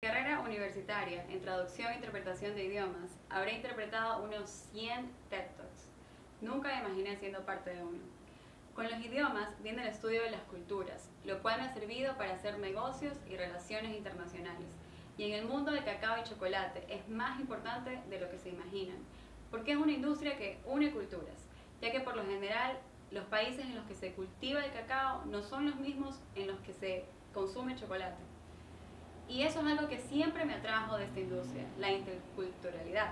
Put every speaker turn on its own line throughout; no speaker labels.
Carrera universitaria en traducción e interpretación de idiomas, habré interpretado unos 100 TED Talks. Nunca me imaginé siendo parte de uno. Con los idiomas viene el estudio de las culturas, lo cual me ha servido para hacer negocios y relaciones internacionales. Y en el mundo del cacao y chocolate es más importante de lo que se imaginan, porque es una industria que une culturas, ya que por lo general los países en los que se cultiva el cacao no son los mismos en los que se consume chocolate. Y eso es algo que siempre me atrajo de esta industria, la interculturalidad.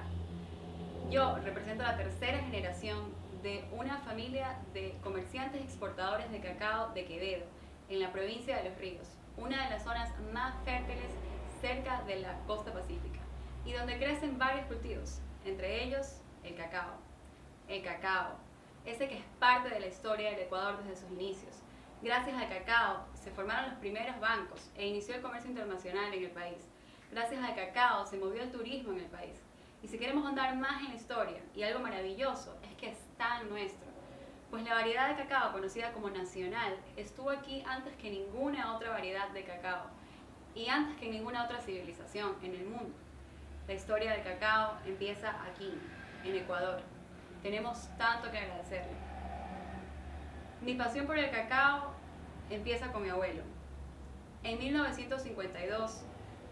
Yo represento la tercera generación de una familia de comerciantes exportadores de cacao de Quevedo, en la provincia de Los Ríos, una de las zonas más fértiles cerca de la costa pacífica, y donde crecen varios cultivos, entre ellos el cacao. El cacao, ese que es parte de la historia del Ecuador desde sus inicios. Gracias al cacao se formaron los primeros bancos e inició el comercio internacional en el país. Gracias al cacao se movió el turismo en el país. Y si queremos ahondar más en la historia, y algo maravilloso es que es tan nuestro, pues la variedad de cacao conocida como nacional estuvo aquí antes que ninguna otra variedad de cacao y antes que ninguna otra civilización en el mundo. La historia del cacao empieza aquí, en Ecuador. Tenemos tanto que agradecerle. Mi pasión por el cacao empieza con mi abuelo. En 1952,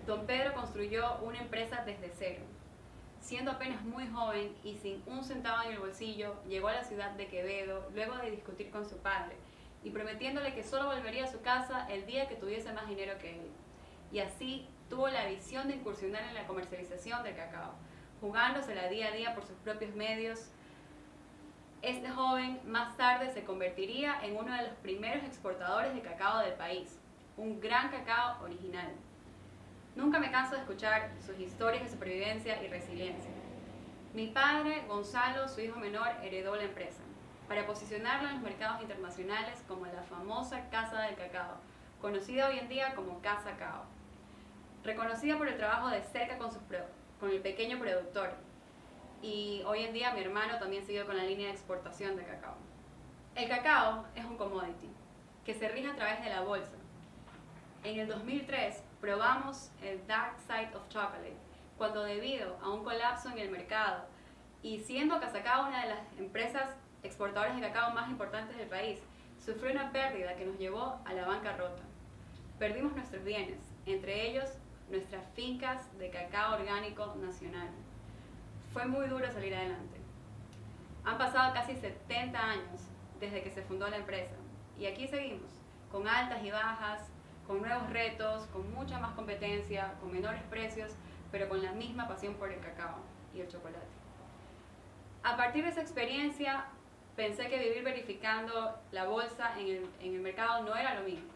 don Pedro construyó una empresa desde cero. Siendo apenas muy joven y sin un centavo en el bolsillo, llegó a la ciudad de Quevedo luego de discutir con su padre y prometiéndole que solo volvería a su casa el día que tuviese más dinero que él. Y así tuvo la visión de incursionar en la comercialización del cacao, jugándosela día a día por sus propios medios. Este joven más tarde se convertiría en uno de los primeros exportadores de cacao del país, un gran cacao original. Nunca me canso de escuchar sus historias de supervivencia y resiliencia. Mi padre, Gonzalo, su hijo menor, heredó la empresa para posicionarla en los mercados internacionales como la famosa Casa del Cacao, conocida hoy en día como Casa Cao, reconocida por el trabajo de cerca con el pequeño productor. Y hoy en día mi hermano también sigue con la línea de exportación de cacao. El cacao es un commodity que se rige a través de la bolsa. En el 2003 probamos el Dark Side of Chocolate, cuando debido a un colapso en el mercado y siendo Casacao una de las empresas exportadoras de cacao más importantes del país, sufrió una pérdida que nos llevó a la bancarrota. Perdimos nuestros bienes, entre ellos nuestras fincas de cacao orgánico nacional. Fue muy duro salir adelante. Han pasado casi 70 años desde que se fundó la empresa y aquí seguimos, con altas y bajas, con nuevos retos, con mucha más competencia, con menores precios, pero con la misma pasión por el cacao y el chocolate. A partir de esa experiencia, pensé que vivir verificando la bolsa en el mercado no era lo mismo.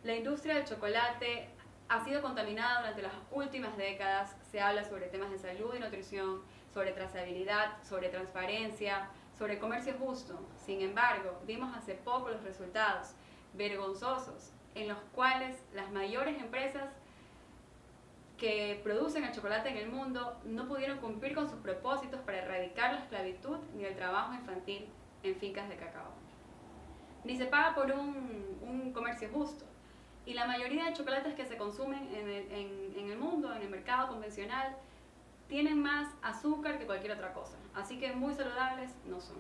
La industria del chocolate ha sido contaminada durante las últimas décadas. Se habla sobre temas de salud y nutrición, sobre trazabilidad, sobre transparencia, sobre comercio justo. Sin embargo, vimos hace poco los resultados vergonzosos en los cuales las mayores empresas que producen el chocolate en el mundo no pudieron cumplir con sus propósitos para erradicar la esclavitud ni el trabajo infantil en fincas de cacao. Ni se paga por un comercio justo. Y la mayoría de chocolates que se consumen en el mundo, en el mercado convencional, tienen más azúcar que cualquier otra cosa. Así que muy saludables no son.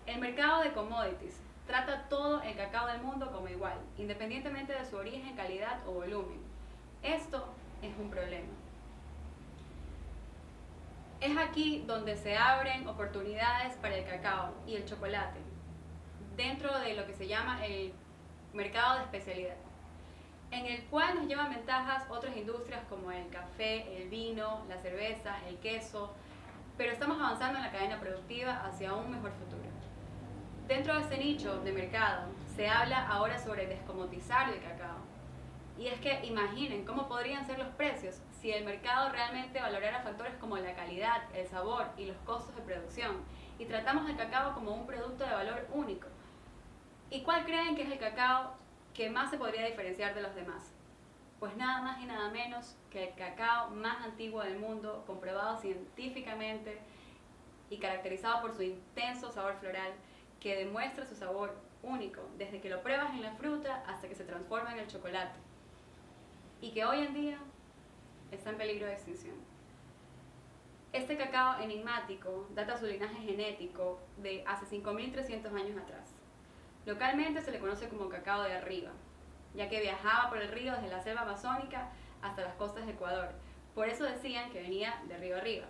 El mercado de commodities trata todo el cacao del mundo como igual, independientemente de su origen, calidad o volumen. Esto es un problema. Es aquí donde se abren oportunidades para el cacao y el chocolate, dentro de lo que se llama el mercado de especialidad, en el cual nos llevan ventajas otras industrias como el café, el vino, la cerveza, el queso, pero estamos avanzando en la cadena productiva hacia un mejor futuro. Dentro de este nicho de mercado se habla ahora sobre descomoditizar el cacao. Y es que imaginen cómo podrían ser los precios si el mercado realmente valorara factores como la calidad, el sabor y los costos de producción y tratamos el cacao como un producto de valor único. ¿Y cuál creen que es el cacao que más se podría diferenciar de los demás? Pues nada más y nada menos que el cacao más antiguo del mundo, comprobado científicamente y caracterizado por su intenso sabor floral que demuestra su sabor único desde que lo pruebas en la fruta hasta que se transforma en el chocolate. Y que hoy en día está en peligro de extinción. Este cacao enigmático data su linaje genético de hace 5.300 años atrás. Localmente se le conoce como cacao de arriba, ya que viajaba por el río desde la selva amazónica hasta las costas de Ecuador. Por eso decían que venía de río arriba.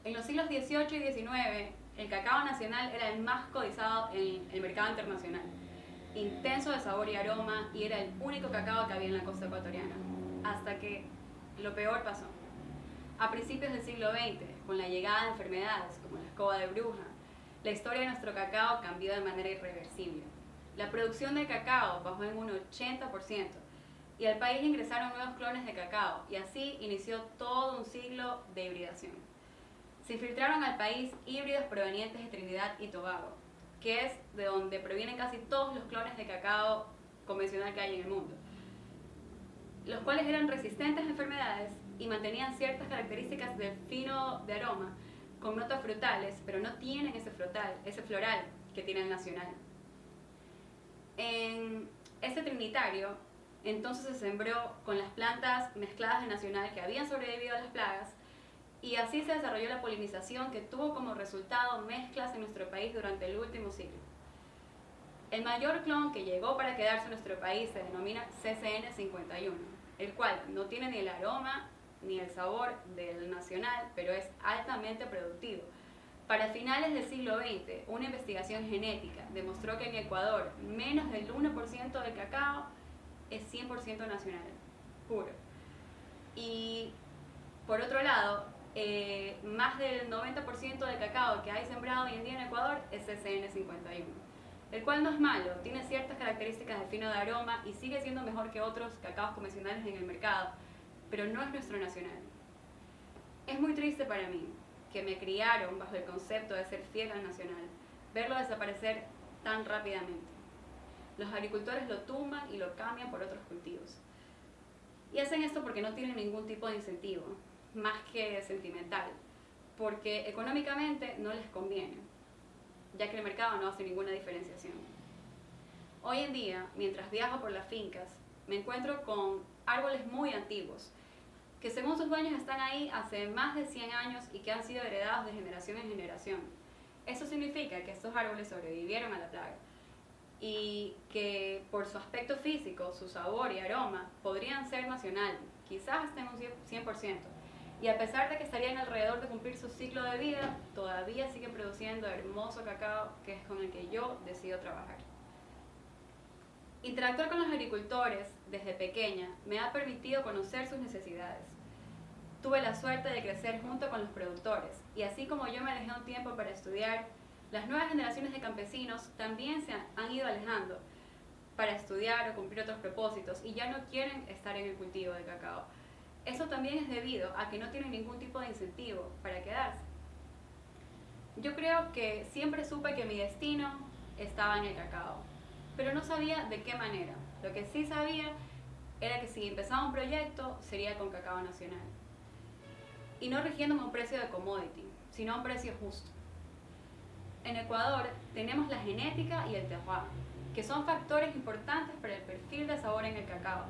En los siglos XVIII y XIX, el cacao nacional era el más codiciado en el mercado internacional. Intenso de sabor y aroma, y era el único cacao que había en la costa ecuatoriana. Hasta que lo peor pasó. A principios del siglo XX, con la llegada de enfermedades como la escoba de bruja, la historia de nuestro cacao cambió de manera irreversible. La producción de cacao bajó en un 80%, y al país ingresaron nuevos clones de cacao, y así inició todo un siglo de hibridación. Se infiltraron al país híbridos provenientes de Trinidad y Tobago, que es de donde provienen casi todos los clones de cacao convencional que hay en el mundo, los cuales eran resistentes a enfermedades y mantenían ciertas características del fino de aroma, con notas frutales, pero no tienen ese floral que tiene el nacional. En este trinitario, entonces se sembró con las plantas mezcladas del nacional que habían sobrevivido a las plagas, y así se desarrolló la polinización que tuvo como resultado mezclas en nuestro país durante el último siglo. El mayor clon que llegó para quedarse en nuestro país se denomina CCN51, el cual no tiene ni el aroma ni el sabor del nacional, pero es altamente productivo. Para finales del siglo XX, una investigación genética demostró que en Ecuador menos del 1% del cacao es 100% nacional, puro. Y por otro lado, más del 90% del cacao que hay sembrado hoy en día en Ecuador es CCN51, el cual no es malo, tiene ciertas características de fino de aroma y sigue siendo mejor que otros cacaos convencionales en el mercado, pero no es nuestro nacional. Es muy triste para mí, que me criaron bajo el concepto de ser fiel al nacional, verlo desaparecer tan rápidamente. Los agricultores lo tumban y lo cambian por otros cultivos. Y hacen esto porque no tienen ningún tipo de incentivo, más que sentimental, porque económicamente no les conviene, ya que el mercado no hace ninguna diferenciación. Hoy en día, mientras viajo por las fincas, me encuentro con árboles muy antiguos, que según sus dueños están ahí hace más de 100 años y que han sido heredados de generación en generación. Eso significa que estos árboles sobrevivieron a la plaga y que por su aspecto físico, su sabor y aroma podrían ser nacional, quizás hasta en un 100%. Y a pesar de que estarían alrededor de cumplir su ciclo de vida, todavía siguen produciendo hermoso cacao, que es con el que yo decido trabajar. Interactuar con los agricultores desde pequeña me ha permitido conocer sus necesidades. Tuve la suerte de crecer junto con los productores, y así como yo me alejé un tiempo para estudiar, las nuevas generaciones de campesinos también se han ido alejando para estudiar o cumplir otros propósitos y ya no quieren estar en el cultivo de cacao. Eso también es debido a que no tienen ningún tipo de incentivo para quedarse. Yo creo que siempre supe que mi destino estaba en el cacao, pero no sabía de qué manera. Lo que sí sabía era que si empezaba un proyecto sería con cacao nacional. Y no rigiéndome a un precio de commodity, sino a un precio justo. En Ecuador tenemos la genética y el terroir, que son factores importantes para el perfil de sabor en el cacao.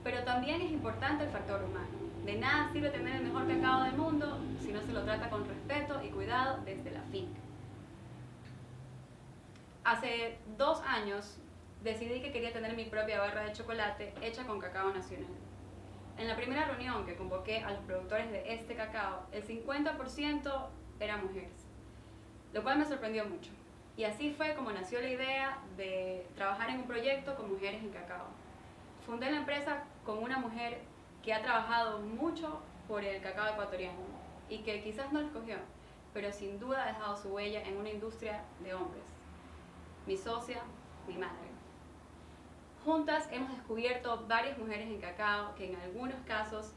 Pero también es importante el factor humano. De nada sirve tener el mejor cacao del mundo si no se lo trata con respeto y cuidado desde la finca. Hace 2 años decidí que quería tener mi propia barra de chocolate hecha con cacao nacional. En la primera reunión que convoqué a los productores de este cacao, el 50% eran mujeres, lo cual me sorprendió mucho. Y así fue como nació la idea de trabajar en un proyecto con mujeres en cacao. Fundé la empresa con una mujer que ha trabajado mucho por el cacao ecuatoriano y que quizás no lo escogió, pero sin duda ha dejado su huella en una industria de hombres. Mi socia, mi madre. Juntas hemos descubierto varias mujeres en cacao que en algunos casos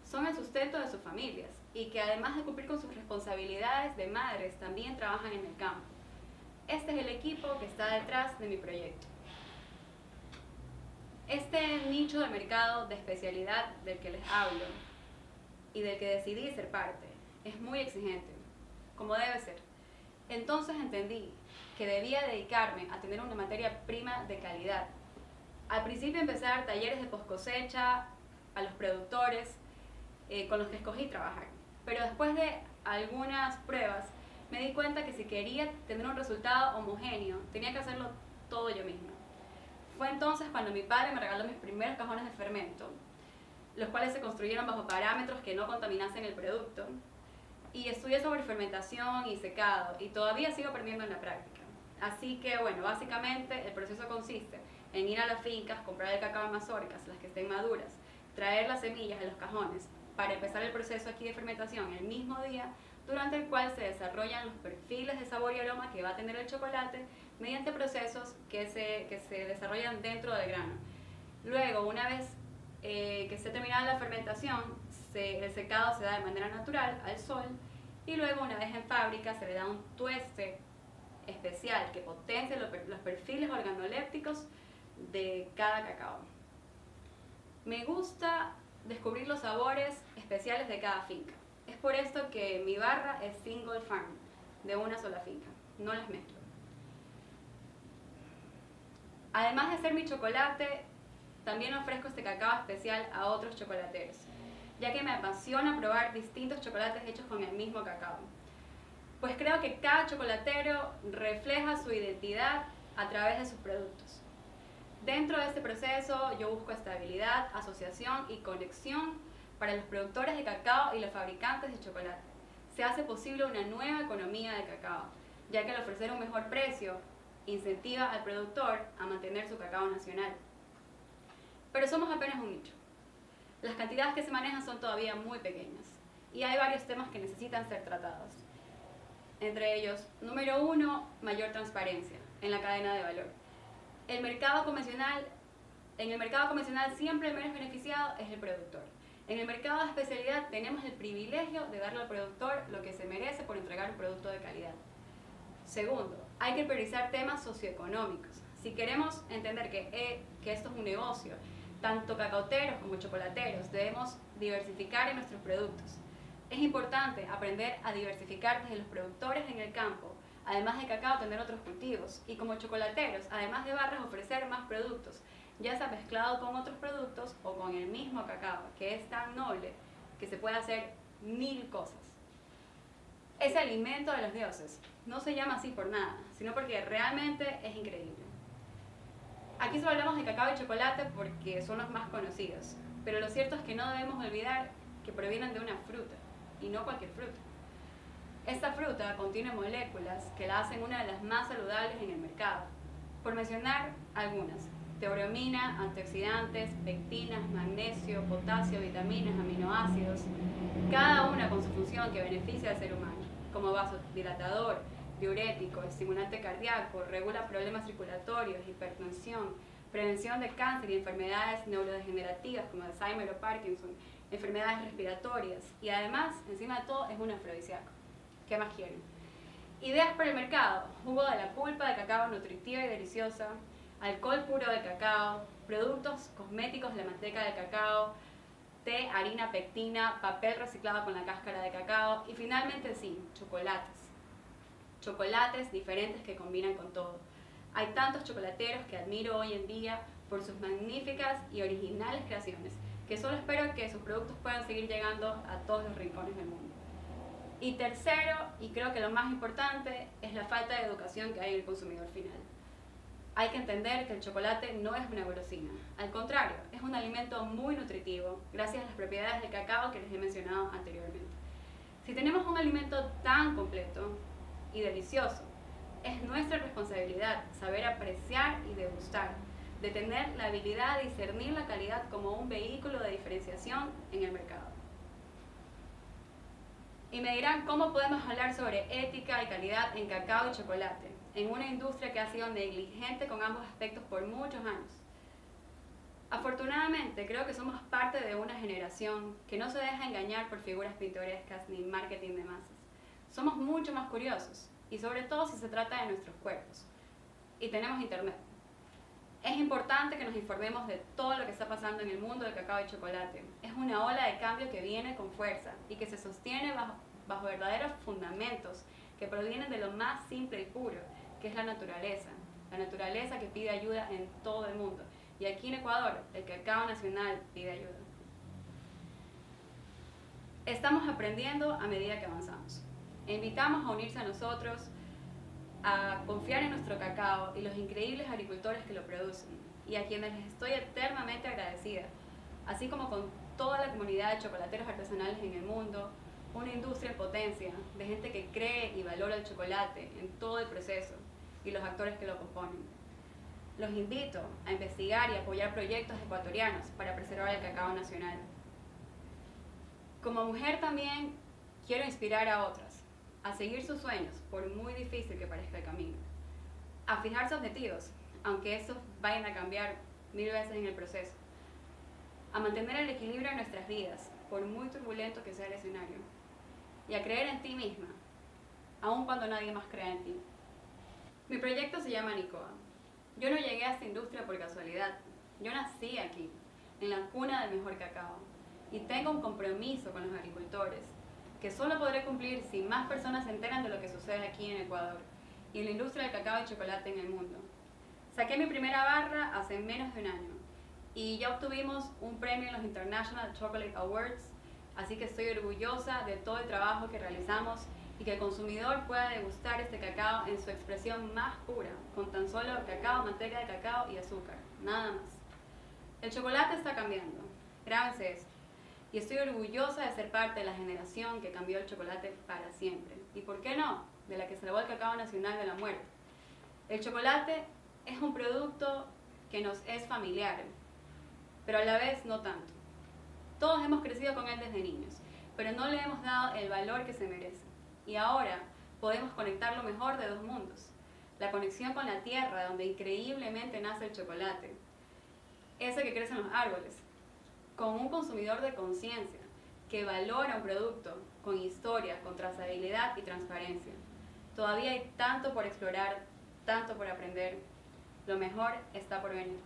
son el sustento de sus familias y que además de cumplir con sus responsabilidades de madres, también trabajan en el campo. Este es el equipo que está detrás de mi proyecto. Este nicho de mercado de especialidad del que les hablo y del que decidí ser parte es muy exigente, como debe ser. Entonces entendí que debía dedicarme a tener una materia prima de calidad. Al principio empecé a dar talleres de post cosecha a los productores, con los que escogí trabajar. Pero después de algunas pruebas, me di cuenta que si quería tener un resultado homogéneo, tenía que hacerlo todo yo misma. Fue entonces cuando mi padre me regaló mis primeros cajones de fermento, los cuales se construyeron bajo parámetros que no contaminasen el producto, y estudié sobre fermentación y secado, y todavía sigo aprendiendo en la práctica. Así que, bueno, básicamente el proceso consiste en ir a las fincas, comprar el cacao en mazorcas, las que estén maduras, traer las semillas en los cajones, para empezar el proceso aquí de fermentación el mismo día, durante el cual se desarrollan los perfiles de sabor y aroma que va a tener el chocolate mediante procesos que se desarrollan dentro del grano. Luego, una vez que esté terminada la fermentación, el secado se da de manera natural al sol, y luego una vez en fábrica se le da un tueste especial que potencia los perfiles organolépticos de cada cacao. Me gusta descubrir los sabores especiales de cada finca. Es por esto que mi barra es single farm, de una sola finca, no las mezclo. Además de hacer mi chocolate, también ofrezco este cacao especial a otros chocolateros, ya que me apasiona probar distintos chocolates hechos con el mismo cacao. Pues creo que cada chocolatero refleja su identidad a través de sus productos. Dentro de este proceso yo busco estabilidad, asociación y conexión para los productores de cacao y los fabricantes de chocolate. Se hace posible una nueva economía de cacao, ya que al ofrecer un mejor precio, incentiva al productor a mantener su cacao nacional. Pero somos apenas un nicho. Las cantidades que se manejan son todavía muy pequeñas y hay varios temas que necesitan ser tratados. Entre ellos, número 1, mayor transparencia en la cadena de valor. En el mercado convencional siempre el menos beneficiado es el productor. En el mercado de especialidad tenemos el privilegio de darle al productor lo que se merece por entregar un producto de calidad. Segundo, hay que priorizar temas socioeconómicos. Si queremos entender que esto es un negocio, tanto cacauteros como chocolateros debemos diversificar en nuestros productos. Es importante aprender a diversificar desde los productores en el campo, además de cacao tener otros cultivos, y como chocolateros, además de barras, ofrecer más productos, ya sea mezclado con otros productos o con el mismo cacao, que es tan noble que se puede hacer 1000 cosas. Ese alimento de los dioses no se llama así por nada, sino porque realmente es increíble. Aquí solo hablamos de cacao y chocolate porque son los más conocidos, pero lo cierto es que no debemos olvidar que provienen de una fruta, y no cualquier fruta. Esta fruta contiene moléculas que la hacen una de las más saludables en el mercado. Por mencionar algunas: teobromina, antioxidantes, pectinas, magnesio, potasio, vitaminas, aminoácidos, cada una con su función que beneficia al ser humano, como vasodilatador, diurético, estimulante cardíaco, regula problemas circulatorios, hipertensión, prevención de cáncer y enfermedades neurodegenerativas como Alzheimer o Parkinson, enfermedades respiratorias, y además, encima de todo, es un afrodisíaco. ¿Qué más quieren? Ideas para el mercado: jugo de la pulpa de cacao nutritiva y deliciosa, alcohol puro de cacao, productos cosméticos de la manteca de cacao, té, harina, pectina, papel reciclado con la cáscara de cacao y finalmente sí, chocolates. Chocolates diferentes que combinan con todo. Hay tantos chocolateros que admiro hoy en día por sus magníficas y originales creaciones, que solo espero que sus productos puedan seguir llegando a todos los rincones del mundo. Y tercero, y creo que lo más importante, es la falta de educación que hay en el consumidor final. Hay que entender que el chocolate no es una golosina, al contrario, es un alimento muy nutritivo, gracias a las propiedades del cacao que les he mencionado anteriormente. Si tenemos un alimento tan completo y delicioso, es nuestra responsabilidad saber apreciar y degustar, de tener la habilidad de discernir la calidad como un vehículo de diferenciación en el mercado. Y me dirán, ¿cómo podemos hablar sobre ética y calidad en cacao y chocolate, en una industria que ha sido negligente con ambos aspectos por muchos años? Afortunadamente, creo que somos parte de una generación que no se deja engañar por figuras pintorescas ni marketing de masas. Somos mucho más curiosos, y sobre todo si se trata de nuestros cuerpos. Y tenemos internet. Es importante que nos informemos de todo lo que está pasando en el mundo del cacao y chocolate. Es una ola de cambio que viene con fuerza y que se sostiene bajo verdaderos fundamentos que provienen de lo más simple y puro, que es la naturaleza. La naturaleza que pide ayuda en todo el mundo. Y aquí en Ecuador, el cacao nacional pide ayuda. Estamos aprendiendo a medida que avanzamos. E invitamos a unirse a nosotros, a confiar en nuestro cacao y los increíbles agricultores que lo producen, y a quienes les estoy eternamente agradecida, así como con toda la comunidad de chocolateros artesanales en el mundo, una industria en potencia, de gente que cree y valora el chocolate en todo el proceso y los actores que lo componen. Los invito a investigar y apoyar proyectos ecuatorianos para preservar el cacao nacional. Como mujer también quiero inspirar a otras a seguir sus sueños, por muy difícil que parezca el camino, a fijarse objetivos, aunque estos vayan a cambiar 1000 veces en el proceso, a mantener el equilibrio en nuestras vidas, por muy turbulento que sea el escenario, y a creer en ti misma, aun cuando nadie más crea en ti. Mi proyecto se llama Nicoa. Yo no llegué a esta industria por casualidad. Yo nací aquí, en la cuna del mejor cacao, y tengo un compromiso con los agricultores, que solo podré cumplir si más personas se enteran de lo que sucede aquí en Ecuador y en la industria del cacao y chocolate en el mundo. Saqué mi primera barra hace menos de un año y ya obtuvimos un premio en los International Chocolate Awards, así que estoy orgullosa de todo el trabajo que realizamos y que el consumidor pueda degustar este cacao en su expresión más pura, con tan solo cacao, manteca de cacao y azúcar, nada más. El chocolate está cambiando, grábense esto. Y estoy orgullosa de ser parte de la generación que cambió el chocolate para siempre. ¿Y por qué no? De la que salvó el cacao nacional de la muerte. El chocolate es un producto que nos es familiar, pero a la vez no tanto. Todos hemos crecido con él desde niños, pero no le hemos dado el valor que se merece. Y ahora podemos conectar lo mejor de dos mundos. La conexión con la tierra, donde increíblemente nace el chocolate. Ese que crece en los árboles. Con un consumidor de conciencia que valora un producto con historia, con trazabilidad y transparencia. Todavía hay tanto por explorar, tanto por aprender. Lo mejor está por venir.